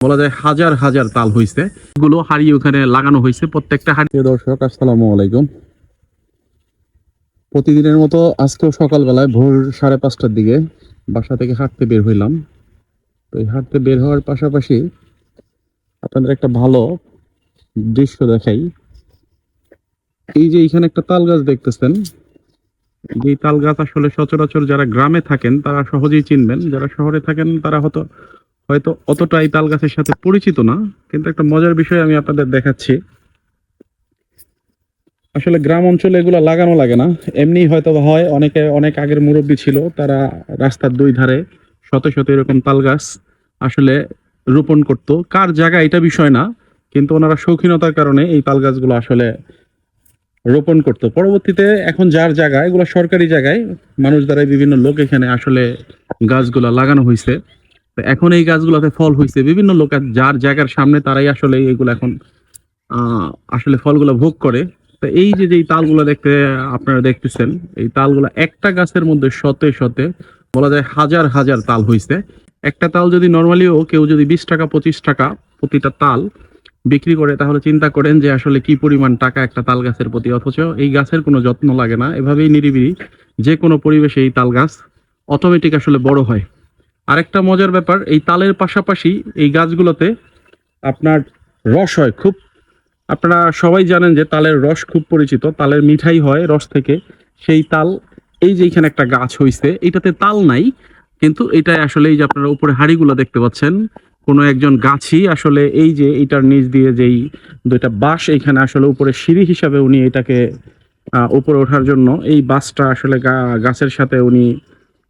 বলা যায় হাজার হাজার তাল হয়েছে, এগুলো হাড়ি ওখানে লাগানো হয়েছে প্রত্যেকটা হাড়ি। দর্শক আসসালামু আলাইকুম। প্রতিদিনের মতো আজকেও সকালবেলায় ভোর 5:30টার দিকে বাসা থেকে হাঁটতে বের হইলাম। তো এই হাঁটতে বের হওয়ার পাশাপাশি আপনাদের একটা ভালো দৃশ্য দেখাই। এই যে এখানে একটা তাল গাছ দেখতেছেন, এই তাল গাছ আসলে সচরাচর যারা গ্রামে থাকেন তারা সহজেই চিনবেন, যারা শহরে থাকেন তারা হয়তো অতটা এই তাল গাছের সাথে পরিচিত না। কিন্তু একটা মজার বিষয় আমি আপনাদের দেখাচ্ছি। আসলে গ্রাম অঞ্চলে এগুলো লাগানো লাগে না, এমনি হয়তো হয়। অনেক আগের মুরব্বী ছিল, তারা রাস্তার দুই ধারে শত শত এরকম তাল গাছ আসলে রোপণ করতো। কার জায়গা এটা বিষয় না, কিন্তু ওনারা শৌখিনতার কারণে এই তাল গাছগুলো আসলে রোপণ করতো। পরবর্তীতে এখন যার জায়গা, এগুলো সরকারি জায়গায় মানুষ দ্বারা বিভিন্ন লোক এখানে আসলে গাছগুলা লাগানো হয়েছে। তো এখন এই গাছগুলোতে ফল হয়েছে, বিভিন্ন লোক যার জায়গার সামনে তারাই আসলে এইগুলো এখন আসলে ফলগুলো ভোগ করে। তো এই যে তালগুলো আপনারা দেখতেছেন, এই তালগুলো একটা গাছের মধ্যে শতে শতে বলা যায় হাজার হাজার তাল হয়েছে। একটা তাল যদি নর্মালিও কেউ যদি 20 টাকা 25 টাকা প্রতিটা তাল বিক্রি করে, তাহলে চিন্তা করেন যে আসলে কি পরিমাণ টাকা একটা তাল গাছের প্রতি। অথচ এই গাছের কোনো যত্ন লাগে না, এভাবেই নিরিবিলি যে কোনো পরিবেশে এই তাল গাছ অটোমেটিক আসলে বড় হয়। আরেকটা মজার ব্যাপার, এই তালের পাশাপাশি এই গাছগুলোতে আপনার রস হয় খুব। আপনারা সবাই জানেন যে তালের রস খুব পরিচিত, তালের মিঠাই হয় রস থেকে। সেই তাল, এই যে এখানে একটা গাছ হইছে, এটাতে তাল নাই, কিন্তু এটাই আসলে এই যে আপনারা উপরে হাড়িগুলো দেখতে পাচ্ছেন, কোনো একজন গাছি আসলে এই যে এটার নিচ দিয়ে যেই দুইটা বাঁশ, এইখানে আসলে উপরে সিঁড়ি হিসাবে উনি এটাকে উপরে ওঠার জন্য এই বাঁশটা আসলে গাছের সাথে উনি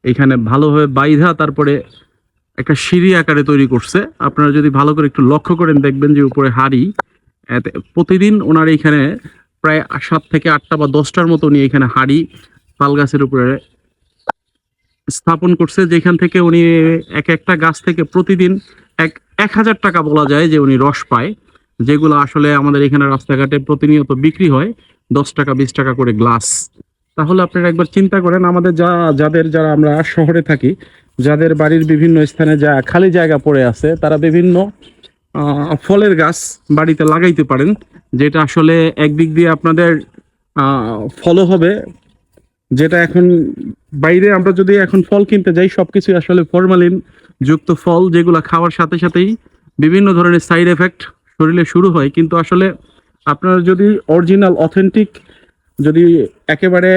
এখানে ভালোভাবে বাইধা তারপরে একটা সিঁড়ি আকারে তৈরি করছে। আপনারা যদি ভালো করে একটু লক্ষ্য করেন দেখবেন যে উপরে হাড়ি। প্রতিদিন ওনার এখানে প্রায় 7 থেকে 8টা বা 10টার মতো উনি এখানে হাড়ি তাল গাছের উপরে স্থাপন করছে, যেখান থেকে উনি এক একটা গাছ থেকে প্রতিদিন 1000 টাকা বলা যায় যে উনি রস পায়, যেগুলো আসলে আমাদের এখানে রাস্তাঘাটে প্রতিনিয়ত বিক্রি হয় 10 টাকা 20 টাকা করে গ্লাস। তাহলে আপনারা একবার চিন্তা করেন, আমাদের যারা আমরা শহরে থাকি, যাদের বাড়ির বিভিন্ন স্থানে যা খালি জায়গা পড়ে আছে, তারা বিভিন্ন ফলের গাছ বাড়িতে লাগাইতে পারেন, যেটা আসলে একদিক দিয়ে আপনাদের ফলও হবে। যেটা এখন বাইরে আমরা যদি এখন ফল কিনতে যাই, সবকিছু আসলে ফরমালিন যুক্ত ফল, যেগুলো খাওয়ার সাথে সাথেই বিভিন্ন ধরনের সাইড এফেক্ট শরীরে শুরু হয়। কিন্তু আসলে আপনারা যদি অরিজিনাল অথেন্টিক, যদি একেবারে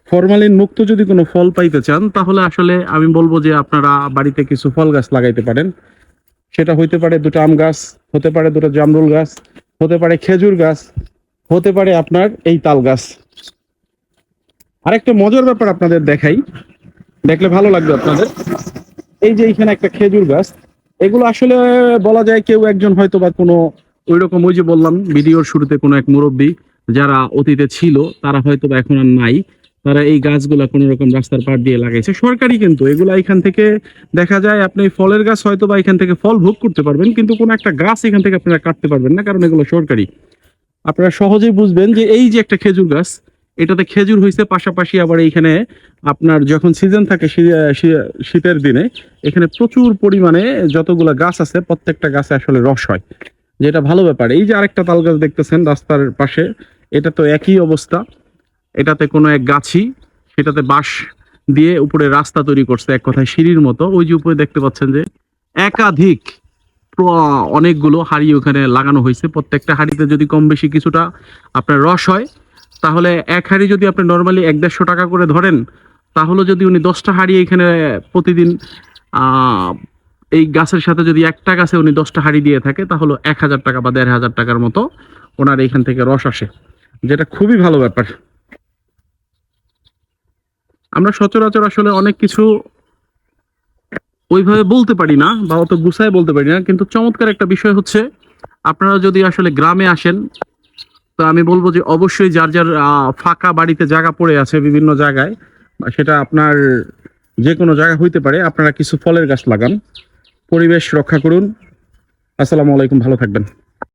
ফরমালিন মুক্ত যদি কোনো ফল পাইতে চান, তাহলে আসলে আমি বলবো যে আপনারা বাড়িতে কিছু ফল গাছ লাগাইতে পারেন। সেটা হইতে পারে 2টা আম গাছ, হতে পারে 2টা জামরুল গাছ, হতে পারে খেজুর গাছ, হতে পারে আপনার এই তাল গাছ। আরেকটা মজার ব্যাপার আপনাদের দেখাই, দেখলে ভালো লাগবে আপনাদের। এই যে এখানে একটা খেজুর গাছ, এগুলো আসলে বলা যায় কেউ একজন হয়তো বা কোনো ওইরকম, ওই যে বললাম ভিডিওর শুরুতে, কোনো এক মুরব্বী যারা অতীতে ছিল তারা হয়তো বা এখন আর নাই, তারা এই গাছগুলা কোনো রকম রাস্তার পাড় দিয়ে লাগাইছে সরকারি। কিন্তু এগুলা এখান থেকে দেখা যায়, আপনি ফলের গাছ হয়তো বা এখান থেকে ফল ভোগ করতে পারবেন, কিন্তু কোনো একটা গাছ এখান থেকে আপনারা কাটতে পারবেন না, কারণ এগুলো সরকারি। আপনারা সহজেই বুঝবেন যে এই যে একটা খেজুর গাছ, এটাতে খেজুর হয়েছে, পাশাপাশি আবার এইখানে আপনার যখন সিজন থাকে শীতের দিনে, এখানে প্রচুর পরিমাণে যতগুলা গাছ আছে প্রত্যেকটা গাছে আসলে রস হয়, যেটা ভালো ব্যাপার। এই যে আরেকটা তাল গাছ দেখতেছেন রাস্তার পাশে, এটা তো একই অবস্থা। এটাতে কোনো এক গাছি, সেটাতে বাঁশ দিয়ে উপরে রাস্তা তৈরি করছে, এক কথায় সিঁড়ির মতো। ওই যে উপরে দেখতে পাচ্ছেন যে একাধিক অনেকগুলো হাড়ি ওখানে লাগানো হয়েছে। প্রত্যেকটা হাড়িতে যদি কম বেশি কিছুটা আপনার রস হয়, তাহলে এক হাড়ি যদি আপনি নর্মালি 150 টাকা করে ধরেন, তাহলে যদি উনি 10টা হাড়ি এখানে প্রতিদিন এই গাছের সাথে যদি একটা গাছে উনি 10টা হাড়ি দিয়ে থাকে, তাহলে 1000 টাকা বা 1500 টাকার মতো ওনার এখান থেকে রস আসে, যেটা খুবই ভালো ব্যাপার। আমরা সচরাচর আসলে অনেক কিছু ওইভাবে বলতে পারি না বা অত গুছায় বলতে পারি না, কিন্তু চমৎকার একটা বিষয় হচ্ছে, আপনারা যদি আসলে গ্রামে আসেন, তো আমি বলবো যে অবশ্যই যার যার ফাঁকা বাড়িতে জায়গা পড়ে আছে বিভিন্ন জায়গায়, সেটা আপনার যে কোনো জায়গা হইতে পারে, আপনারা কিছু ফলের গাছ লাগান, পরিবেশ রক্ষা করুন। আসসালামু আলাইকুম, ভালো থাকবেন।